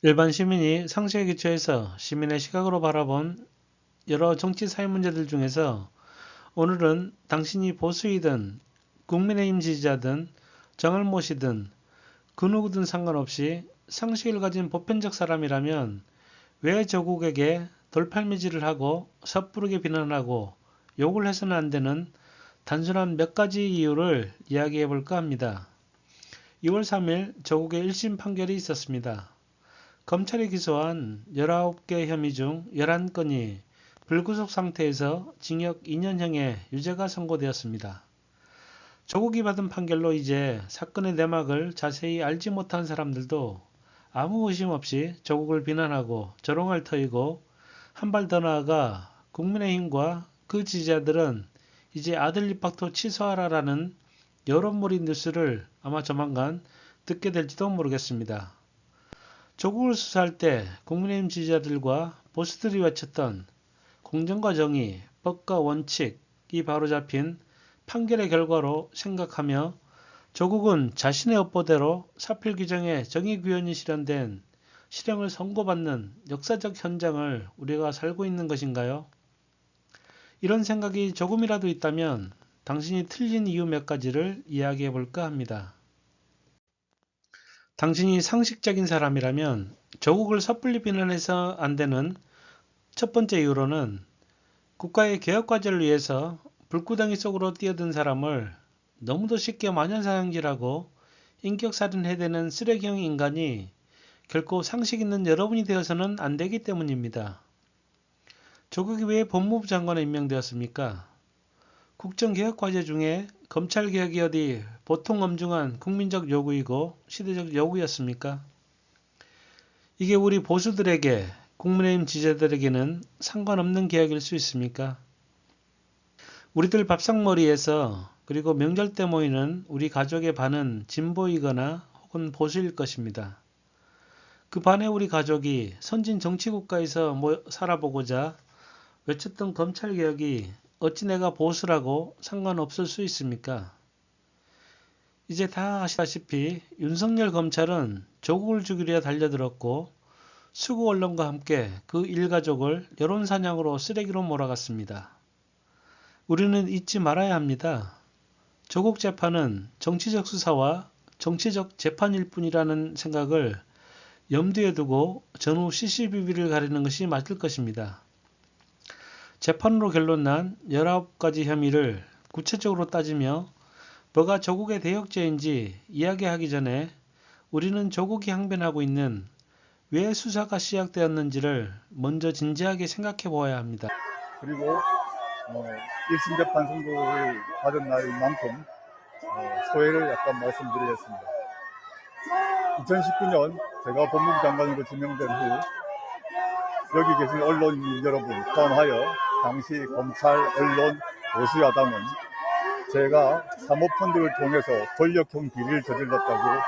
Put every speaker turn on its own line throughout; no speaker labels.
일반 시민이 상식에 기초해서 시민의 시각으로 바라본 여러 정치 사회 문제들 중에서 오늘은 당신이 보수이든 국민의힘 지지자든 정할못이든 그 누구든 상관없이 상식을 가진 보편적 사람이라면 왜 조국에게 돌팔매질을 하고 섣부르게 비난하고 욕을 해서는 안 되는 단순한 몇 가지 이유를 이야기해 볼까 합니다. 2월 3일 조국의 1심 판결이 있었습니다. 검찰이 기소한 19개 혐의 중 11건이 불구속 상태에서 징역 2년형의 유죄가 선고되었습니다. 조국이 받은 판결로 이제 사건의 내막을 자세히 알지 못한 사람들도 아무 의심 없이 조국을 비난하고 조롱할 터이고 한 발 더 나아가 국민의힘과 그 지지자들은 이제 아들 입학도 취소하라라는 여론몰이 뉴스를 아마 조만간 듣게 될지도 모르겠습니다. 조국을 수사할 때 국민의힘 지지자들과 보수들이 외쳤던 공정과 정의, 법과 원칙이 바로잡힌 판결의 결과로 생각하며 조국은 자신의 업보대로 사필 규정에 정의구현이 실현된 실형을 선고받는 역사적 현장을 우리가 살고 있는 것인가요? 이런 생각이 조금이라도 있다면 당신이 틀린 이유 몇 가지를 이야기해 볼까 합니다. 당신이 상식적인 사람이라면 조국을 섣불리 비난해서 안 되는 첫 번째 이유로는 국가의 개혁과제를 위해서 불구덩이 속으로 뛰어든 사람을 너무도 쉽게 만연사형질하고 인격살인해대는 쓰레기형 인간이 결코 상식 있는 여러분이 되어서는 안 되기 때문입니다. 조국이 왜 법무부 장관에 임명되었습니까? 국정개혁과제 중에 검찰개혁이 어디 보통 엄중한 국민적 요구이고 시대적 요구였습니까? 이게 우리 보수들에게 국민의힘 지지자들에게는 상관없는 개혁일 수 있습니까? 우리들 밥상머리에서 그리고 명절 때 모이는 우리 가족의 반은 진보이거나 혹은 보수일 것입니다. 그 반의 우리 가족이 선진 정치국가에서 살아보고자 외쳤던 검찰개혁이 어찌 내가 보수라고 상관없을 수 있습니까? 이제 다 아시다시피 윤석열 검찰은 조국을 죽이려 달려들었고 수구 언론과 함께 그 일가족을 여론사냥으로 쓰레기로 몰아갔습니다. 우리는 잊지 말아야 합니다. 조국 재판은 정치적 수사와 정치적 재판일 뿐이라는 생각을 염두에 두고 전후 CCBB를 가리는 것이 맞을 것입니다. 재판으로 결론난 19가지 혐의를 구체적으로 따지며 뭐가 조국의 대역죄인지 이야기하기 전에 우리는 조국이 항변하고 있는 왜 수사가 시작되었는지를 먼저 진지하게 생각해 보아야 합니다.
그리고 1심 재판 선고를 받은 날인 만큼 소회를 약간 말씀드리겠습니다. 2019년 제가 법무부 장관으로 지명된 후 여기 계신 언론인 여러분 포함하여 당시 검찰, 언론, 보수야당은 제가 사모펀드를 통해서 권력형 비리를 저질렀다고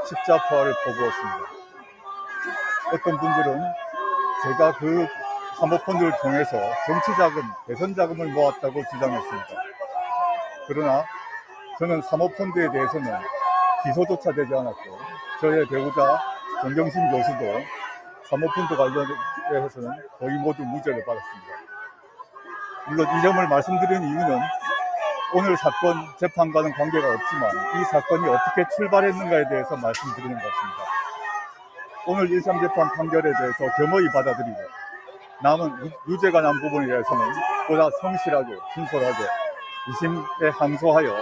십자포화를 퍼부었습니다. 어떤 분들은 제가 그 사모펀드를 통해서 정치자금, 대선자금을 모았다고 주장했습니다. 그러나 저는 사모펀드에 대해서는 기소조차 되지 않았고 저의 배우자 정경심 교수도 사모펀드 관련해서는 거의 모두 무죄를 받았습니다. 물론 이 점을 말씀드리는 이유는 오늘 사건 재판과는 관계가 없지만 이 사건이 어떻게 출발했는가에 대해서 말씀드리는 것입니다. 오늘 1심 재판 판결에 대해서 겸허히 받아들이고 남은 유죄가 난 부분에 대해서는 보다 성실하게 진솔하게 2심에 항소하여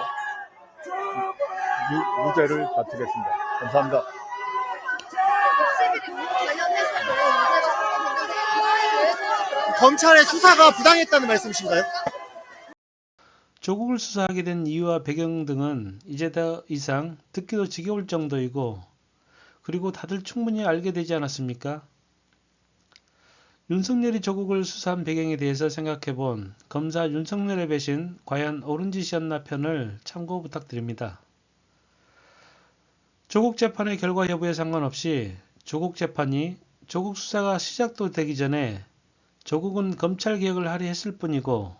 무죄를 다투겠습니다. 감사합니다.
검찰의 수사가 부당했다는 말씀이신가요?
조국을 수사하게 된 이유와 배경 등은 이제 더 이상 듣기도 지겨울 정도이고 그리고 다들 충분히 알게 되지 않았습니까? 윤석열이 조국을 수사한 배경에 대해서 생각해본 검사 윤석열의 배신 과연 옳은 짓이었나 편을 참고 부탁드립니다. 조국 재판의 결과 여부에 상관없이 조국 재판이 조국 수사가 시작도 되기 전에 조국은 검찰 개혁을 하려 했을 뿐이고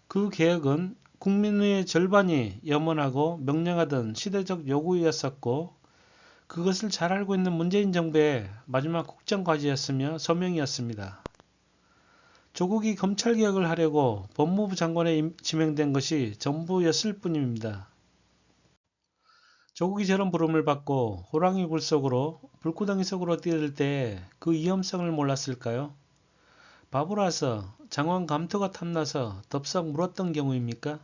그 개혁은 국민의 절반이 염원하고 명령하던 시대적 요구였었고 그것을 잘 알고 있는 문재인 정부의 마지막 국정과제였으며 소명이었습니다. 조국이 검찰개혁을 하려고 법무부 장관에 지명된 것이 전부였을 뿐입니다. 조국이 저런 부름을 받고 호랑이 굴 속으로 불구덩이 속으로 뛰어들 때 그 위험성을 몰랐을까요? 바보라서 장관 감투가 탐나서 덥석 물었던 경우입니까?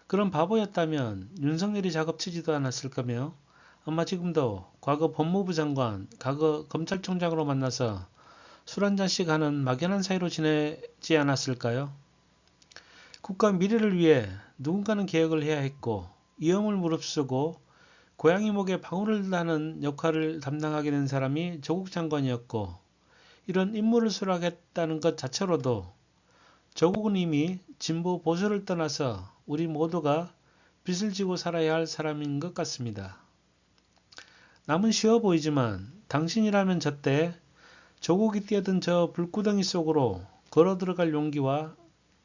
그런 바보였다면 윤석열이 작업치지도 않았을 거며 아마 지금도 과거 법무부 장관, 과거 검찰총장으로 만나서 술 한잔씩 하는 막연한 사이로 지내지 않았을까요? 국가 미래를 위해 누군가는 개혁을 해야 했고 위험을 무릅쓰고 고양이 목에 방울을 다는 역할을 담당하게 된 사람이 조국 장관이었고 이런 임무를 수락했다는 것 자체로도 조국은 이미 진보 보수를 떠나서 우리 모두가 빚을 지고 살아야 할 사람인 것 같습니다. 남은 쉬워 보이지만 당신이라면 저때 조국이 뛰어든 저 불구덩이 속으로 걸어 들어갈 용기와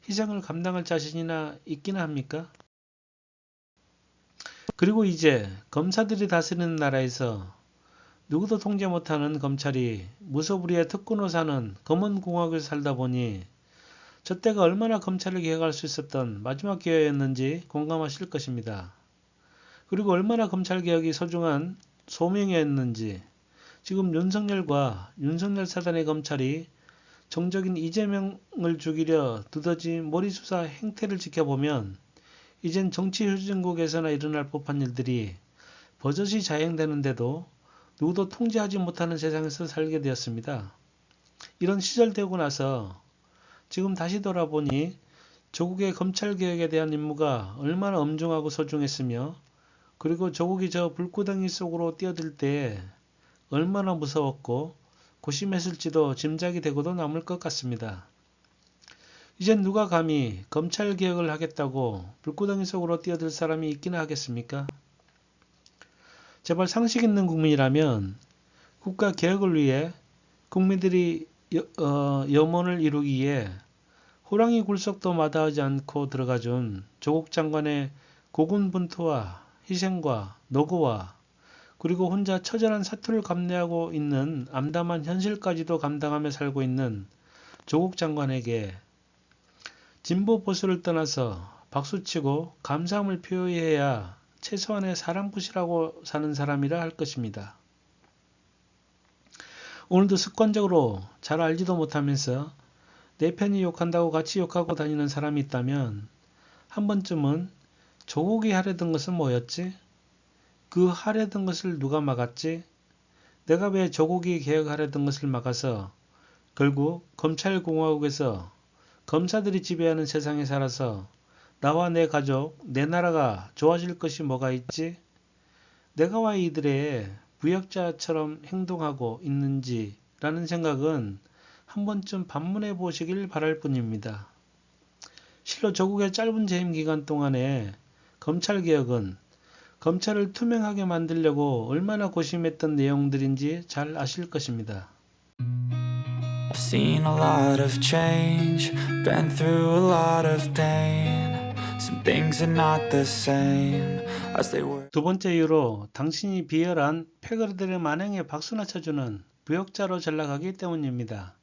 희생을 감당할 자신이나 있기나 합니까? 그리고 이제 검사들이 다스리는 나라에서 누구도 통제 못하는 검찰이 무소불위의 특권으로 사는 검은 공화국에서 살다 보니 저때가 얼마나 검찰을 개혁할 수 있었던 마지막 기회였는지 공감하실 것입니다. 그리고 얼마나 검찰개혁이 소중한 소명이었는지 지금 윤석열과 윤석열 사단의 검찰이 정적인 이재명을 죽이려 두더지 머리수사 행태를 지켜보면 이젠 정치 후진국에서나 일어날 법한 일들이 버젓이 자행되는데도 누구도 통제하지 못하는 세상에서 살게 되었습니다. 이런 시절 되고 나서 지금 다시 돌아보니 조국의 검찰개혁에 대한 임무가 얼마나 엄중하고 소중했으며 그리고 조국이 저 불구덩이 속으로 뛰어들 때 얼마나 무서웠고 고심했을지도 짐작이 되고도 남을 것 같습니다. 이젠 누가 감히 검찰개혁을 하겠다고 불구덩이 속으로 뛰어들 사람이 있기나 하겠습니까? 제발 상식 있는 국민이라면 국가 개혁을 위해 국민들이 염원을 이루기에 호랑이 굴속도 마다하지 않고 들어가준 조국 장관의 고군분투와 희생과 노고와 그리고 혼자 처절한 사투를 감내하고 있는 암담한 현실까지도 감당하며 살고 있는 조국 장관에게 진보 보수를 떠나서 박수치고 감사함을 표해야 최소한의 사랑붓이라고 사는 사람이라 할 것입니다. 오늘도 습관적으로 잘 알지도 못하면서 내 편이 욕한다고 같이 욕하고 다니는 사람이 있다면 한 번쯤은 조국이 하려던 것은 뭐였지? 그 하려던 것을 누가 막았지? 내가 왜 조국이 개혁하려던 것을 막아서 결국 검찰공화국에서 검사들이 지배하는 세상에 살아서 나와 내 가족, 내 나라가 좋아질 것이 뭐가 있지? 내가 왜 이들의 부역자처럼 행동하고 있는지라는 생각은 한 번쯤 반문해 보시길 바랄 뿐입니다. 실로 조국의 짧은 재임 기간 동안에 검찰개혁은 검찰을 투명하게 만들려고 얼마나 고심했던 내용들인지 잘 아실 것입니다.
I've seen a lot of change, been through a lot of pain. Some things are not the same as they were.
두 번째 이유로 당신이 비열한 패거리들의 만행에 박수나 쳐주는 부역자로 전락하기 때문입니다.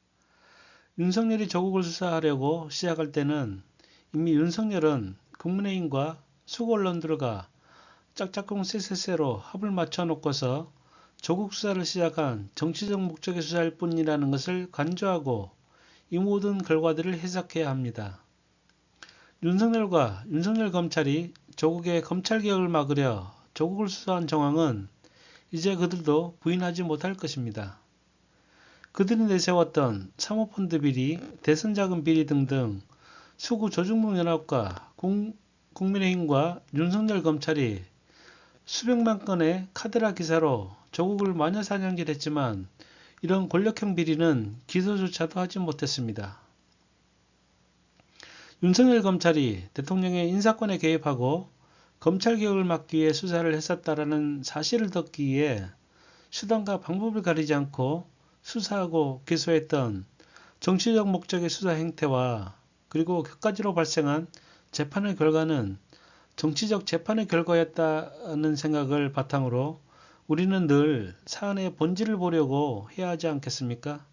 윤석열이 조국을 수사하려고 시작할 때는 이미 윤석열은 국민의힘과 수구 언론들과 짝짝꿍 쎄쎄쎄로 합을 맞춰 놓고서 조국 수사를 시작한 정치적 목적의 수사일 뿐이라는 것을 간주하고 이 모든 결과들을 해석해야 합니다. 윤석열과 윤석열 검찰이 조국의 검찰개혁을 막으려 조국을 수사한 정황은 이제 그들도 부인하지 못할 것입니다. 그들이 내세웠던 사모펀드 비리, 대선자금 비리 등등 수구 조중동 연합과 국민의힘과 윤석열 검찰이 수백만 건의 카드라 기사로 조국을 마녀사냥질했지만 이런 권력형 비리는 기소조차도 하지 못했습니다. 윤석열 검찰이 대통령의 인사권에 개입하고 검찰개혁을 막기 위해 수사를 했었다라는 사실을 덮기 위해 수단과 방법을 가리지 않고 수사하고 기소했던 정치적 목적의 수사 행태와 그리고 그까지로 발생한 재판의 결과는 정치적 재판의 결과였다는 생각을 바탕으로 우리는 늘 사안의 본질을 보려고 해야 하지 않겠습니까?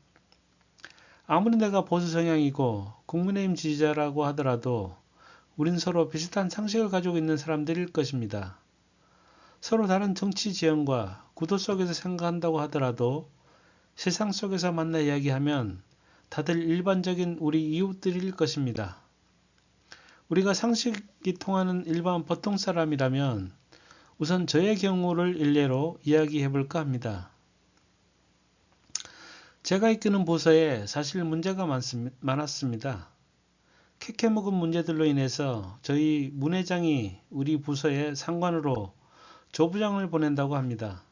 아무리 내가 보수 성향이고 국민의힘 지지자라고 하더라도 우린 서로 비슷한 상식을 가지고 있는 사람들일 것입니다. 서로 다른 정치 지형과 구도 속에서 생각한다고 하더라도 세상 속에서 만나 이야기하면 다들 일반적인 우리 이웃들일 것입니다. 우리가 상식이 통하는 일반 보통 사람이라면 우선 저의 경우를 일례로 이야기해 볼까 합니다. 제가 이끄는 부서에 사실 문제가 많았습니다. 캐캐묵은 문제들로 인해서 저희 문 회장이 우리 부서에 상관으로 조부장을 보낸다고 합니다.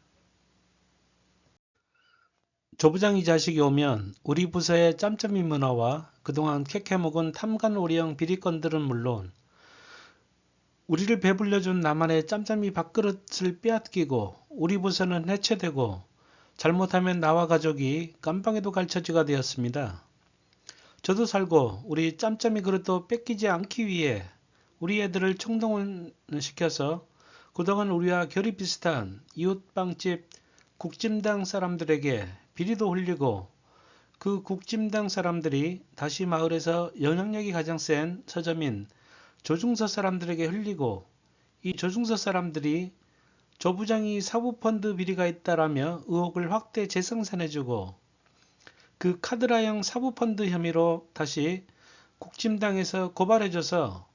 조부장 이 자식이 오면 우리 부서의 짬짬이 문화와 그동안 캐캐묵은 탐관오리형 비리건들은 물론 우리를 배불려준 나만의 짬짬이 밥그릇을 빼앗기고 우리 부서는 해체되고 잘못하면 나와 가족이 깜빵에도 갈 처지가 되었습니다. 저도 우리 짬짬이 그릇도 뺏기지 않기 위해 우리 애들을 총동원시켜서 그동안 우리와 결이 비슷한 이웃빵집 국짐당 사람들에게 비리도 흘리고 그 국짐당 사람들이 다시 마을에서 영향력이 가장 센 서점인 조중서 사람들에게 흘리고 이 조중서 사람들이 조부장이 사부펀드 비리가 있다라며 의혹을 확대 재생산해주고 그 카드라형 사부펀드 혐의로 다시 국짐당에서 고발해줘서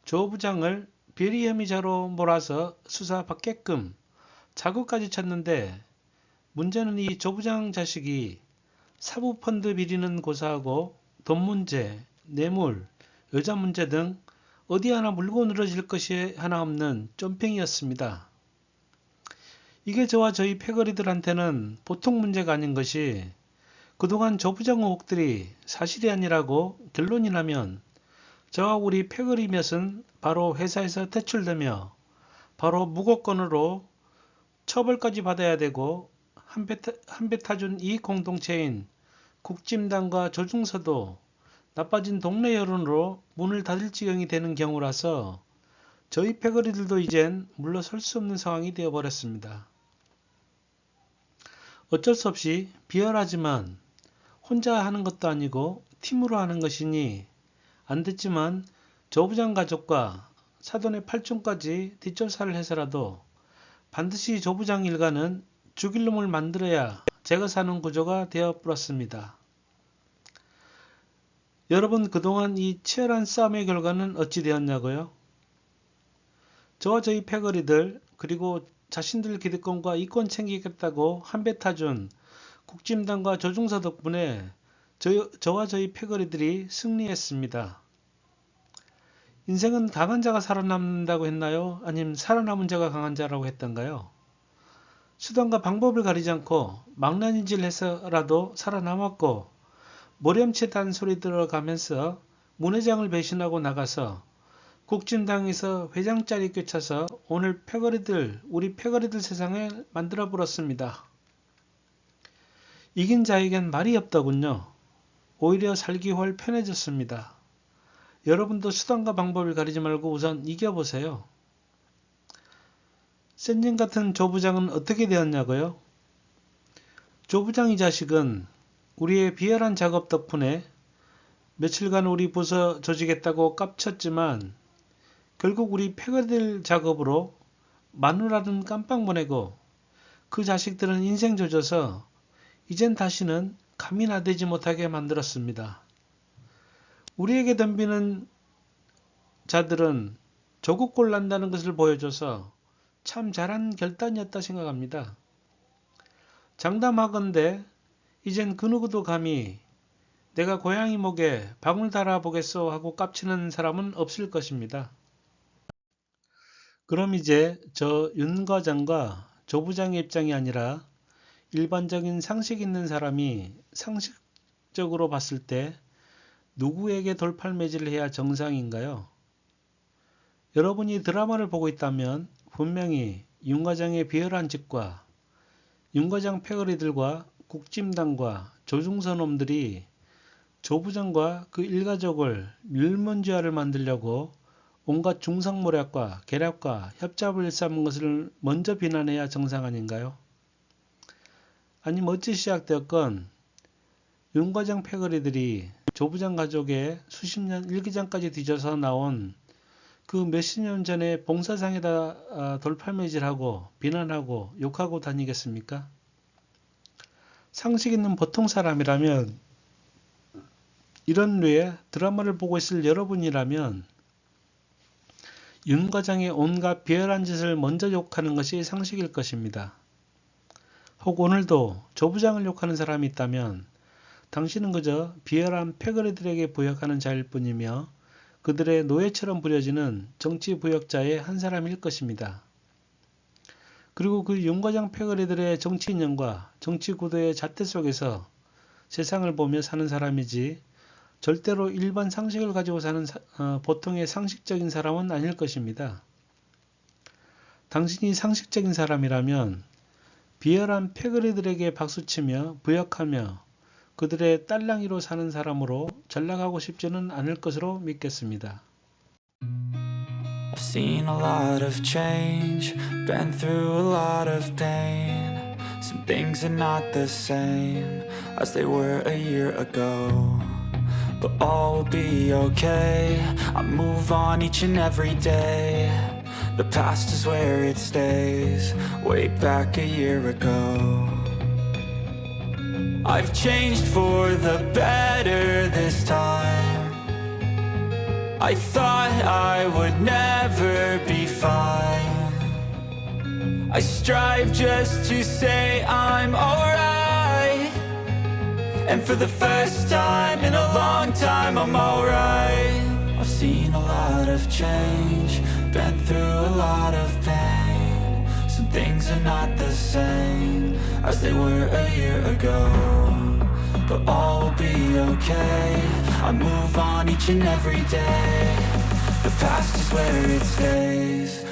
조부장을 비리 혐의자로 몰아서 수사받게끔 자구까지 쳤는데 문제는 이 조부장 자식이 사부펀드 비리는 고사하고 돈 문제, 뇌물, 여자 문제 등 어디 하나 물고 늘어질 것이 하나 없는 쫌팽이였습니다. 이게 저와 저희 패거리들한테는 보통 문제가 아닌 것이 그동안 조부장 의혹들이 사실이 아니라고 결론이 나면 저와 우리 패거리 몇은 바로 회사에서 퇴출되며 바로 무고건으로 처벌까지 받아야 되고 한배 타준 이익 공동체인 국짐당과 조중서도 나빠진 동네 여론으로 문을 닫을 지경이 되는 경우라서 저희 패거리들도 이젠 물러설 수 없는 상황이 되어버렸습니다. 어쩔 수 없이 비열하지만 혼자 하는 것도 아니고 팀으로 하는 것이니 안 됐지만 조부장 가족과 사돈의 팔촌까지 뒷조사를 해서라도 반드시 조부장 일가는 죽일 놈을 만들어야 제가 사는 구조가 되어버렸습니다. 여러분 그동안 이 치열한 싸움의 결과는 어찌 되었냐고요? 저와 저희 패거리들 그리고 자신들 기득권과 이권 챙기겠다고 한배 타준 국짐당과 조중서 덕분에 저와 저희 패거리들이 승리했습니다. 인생은 강한 자가 살아남는다고 했나요? 아니면 살아남은 자가 강한 자라고 했던가요? 수단과 방법을 가리지 않고 망나니질 해서라도 살아남았고 모렴치단 소리 들어가면서 문 회장을 배신하고 나가서 국진당에서 회장 자리 꿰차서 오늘 우리 패거리들 세상을 만들어 버렸습니다. 이긴 자에겐 말이 없더군요. 오히려 살기 훨 편해졌습니다. 여러분도 수단과 방법을 가리지 말고 우선 이겨보세요. 센진 같은 조부장은 어떻게 되었냐고요? 조부장 이 자식은 우리의 비열한 작업 덕분에 며칠간 우리 부서 조직했다고 깝쳤지만 결국 우리 패거리들 작업으로 마누라는 깜빵 보내고 그 자식들은 인생 조져서 이젠 다시는 감히 나대지 못하게 만들었습니다. 우리에게 덤비는 자들은 조국골 난다는 것을 보여줘서 참 잘한 결단이었다 생각합니다. 장담하건대 이젠 그 누구도 감히 내가 고양이 목에 방울 달아보겠소 하고 깝치는 사람은 없을 것입니다. 그럼 이제 저 윤 과장과 조 부장의 입장이 아니라 일반적인 상식 있는 사람이 상식적으로 봤을 때 누구에게 돌팔매질을 해야 정상인가요? 여러분이 드라마를 보고 있다면 분명히 윤 과장의 비열한 짓과 윤 과장 패거리들과 국짐당과 조중서 놈들이 조 부장과 그 일가족을 멸문지화를 만들려고 온갖 중상모략과 계략과 협잡을 일삼은 것을 먼저 비난해야 정상 아닌가요? 아니면 어찌 시작되었건 윤 과장 패거리들이 조 부장 가족의 수십 년 일기장까지 뒤져서 나온 그 몇십 년 전에 봉사상에다 돌팔매질하고 비난하고 욕하고 다니겠습니까? 상식 있는 보통 사람이라면, 이런 류의 드라마를 보고 있을 여러분이라면 윤 과장의 온갖 비열한 짓을 먼저 욕하는 것이 상식일 것입니다. 혹 오늘도 조 부장을 욕하는 사람이 있다면 당신은 그저 비열한 패거리들에게 부역하는 자일 뿐이며 그들의 노예처럼 부려지는 정치 부역자의 한 사람일 것입니다. 그리고 그 윤 과장 패거리들의 정치 인연과 정치 구도의 잣대 속에서 세상을 보며 사는 사람이지 절대로 일반 상식을 가지고 사는 보통의 상식적인 사람은 아닐 것입니다. 당신이 상식적인 사람이라면 비열한 패거리들에게 박수치며 부역하며 그들의 딸랑이로 사는 사람으로 전락하고 싶지는 않을 것으로 믿겠습니다.
I've seen a lot of change, been through a lot of pain. Some things are not the same as they were a year ago. But all will be okay, I move on each and every day. The past is where it stays, way back a year ago. I've changed for the better this time. I thought I would never be fine. I strive just to say I'm alright. And for the first time in a long time I'm alright. I've seen a lot of change, been through a lot of pain. Some things are not the same as they were a year ago. But all will be okay, I move on each and every day. The past is where it stays.